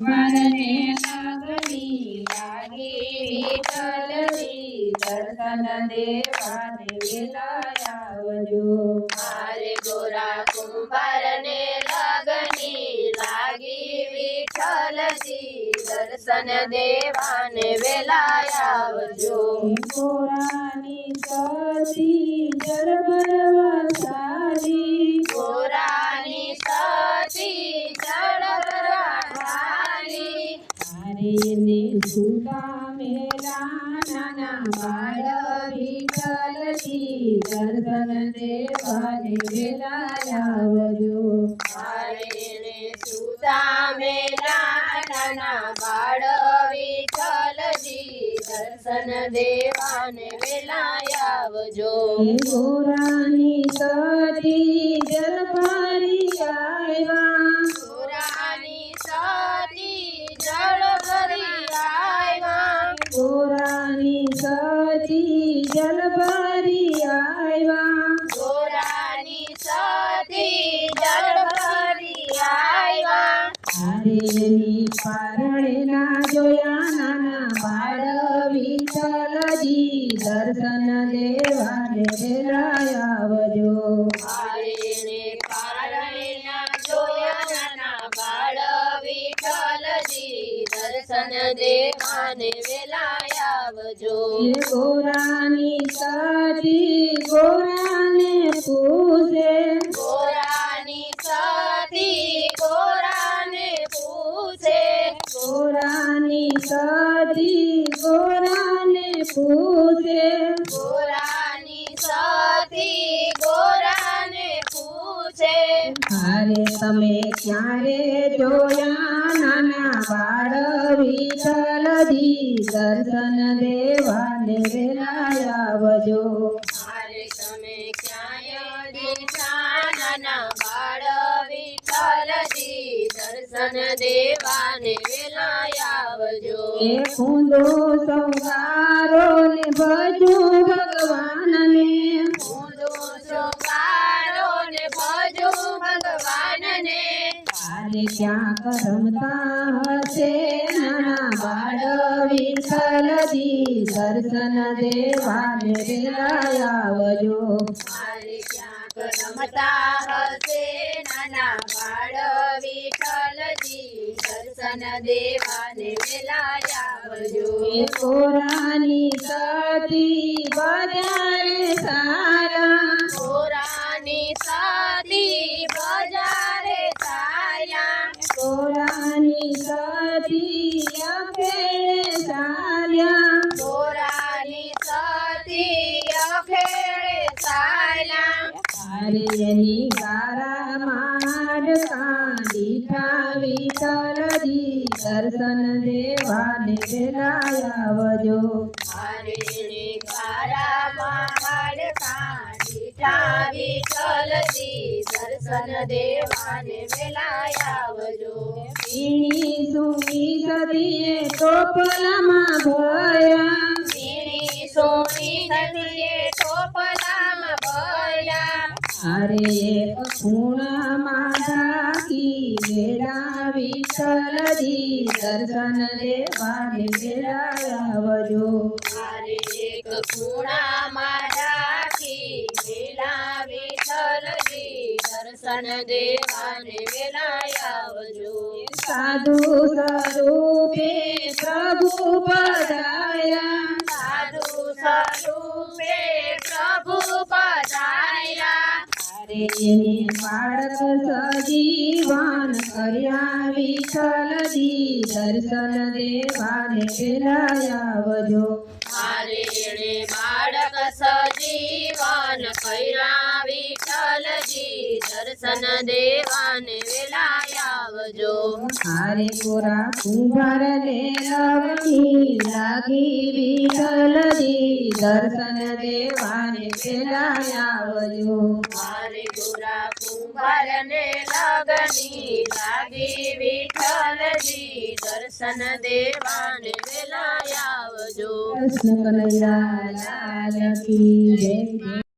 મારને લાગણી લાગી વિઠ્ઠલજી, દર્શન દેવાને વેલા આવજો. મારે ગોરા કુંભારને લાગણી લાગી વિઠ્ઠલજી, દર્શન દેવાને વેલા આવજો. ગોરાની સતી જળ ભરવા સારી, ગોરાની સતી જળ ભરવા સારી, તારેને સુતા મેલા નાના બાળ વિઠ્ઠલજી, દર્શન દેવાને વેલા આવજો. મારે સુતા મેલા નાના બાળ વિઠ્ઠલજી, દર્શન દેવાને વેલા આવજો. ગોરાની સતી જળ ભરી આવ્યા, ગોરાની સતી જળ ભરી આવ્યા, ગોરાની સતી જળ ભરી આવ્યા. ગોરાની સતી જળ ભરી આવ્યા. હારેની પારણે ના જોયા નાના બાળ વિઠ્ઠલજી, દર્શન દેવાને વેલા આવજો. મારે પારણેના જોયા નાના બાળ વિઠ્ઠલજી, દર્શન દેવાને વેલા આવજો. એ ગોરાની સતી ગોરાને પૂછે, ગોરાની સતી ગોરાને પૂછે, ગોરાની સતી ગોરાને પૂછે. ગોરાની સતી ગોરાને પૂછે, હારે તમે ક્યારે જોયા નાના બાળ વિઠ્ઠલજી, દર્શન દેવાને વેલા આવજો. મારે તમે ક્યાંય દીઠા નાના બાળ વિઠ્ઠલજી, દર્શન દેવાને વેલા આવજો. એ કુંદો સંગારો ને ભજું ભગવાનને, ઊંધો શૃંગારો ને ભજો ભગવાનને, તારે ક્યાંક રમતા હશે નાના બાળ વિઠ્ઠલજી, દર્શન દેવાને વેલા આવજો. મારે ક્યાંક રમતા હશે નાના બાળ વિઠ્ઠલજી, દર્શન દેવાને વેલા આવજો. એ ગોરાની સતી બજારે સારા, ગોરાની સતી બજારે ચાલ્યા, ગોરાની સતી અખેડે ચાલ્યા. ગોરાની સતી અખેડે ચાલ્યા. તારે એની ગારા માંડકા દીઠા વિઠ્ઠલજી, દર્શન દેવાને વેલા આવજો. મારે કારામાં હાડકા દીઠા વિઠ્ઠલજી, દર્શન દેવાને વેલા આવજો. પીણી સુની સતીએ ટોપલામાં ભર્યા, પીણી સોની સતીએ ટોપલામાં ભર્યા. અરે એક ખૂણામાં ઢાંકી વેલા વિઠ્ઠલજી, દર્શન દેવાને વેલા આવજો. મારે એક ખૂણામાં ઢાંકી વેલા વિઠ્ઠલજી, દર્શન દેવાને વેલા આવજો. સાધુ સ્વરૂપે પ્રભુ પધાર્યા, સાધુ સ્વરૂપે પ્રભુ પધાર્યા. અરે એને બાળક સજીવન કર્યા વિઠ્ઠલજી, દર્શન દેવાને વેલા આવજો. મારે એણે બાળક સજીવન કર્યા વિઠ્ઠલજી, દર્શન દેવાને વેલા આવજો. હારે કોરા કુંભારને લગણી લાગી વિઠ્ઠલજી, દર્શન દેવાને વેલા આવજો. મારે ગોરા કુંભારને લગની લાગી વિઠ્ઠલજી, દર્શન દેવાને વેલા આવજો. કૃષ્ણ કનૈયા લાલ કી જય.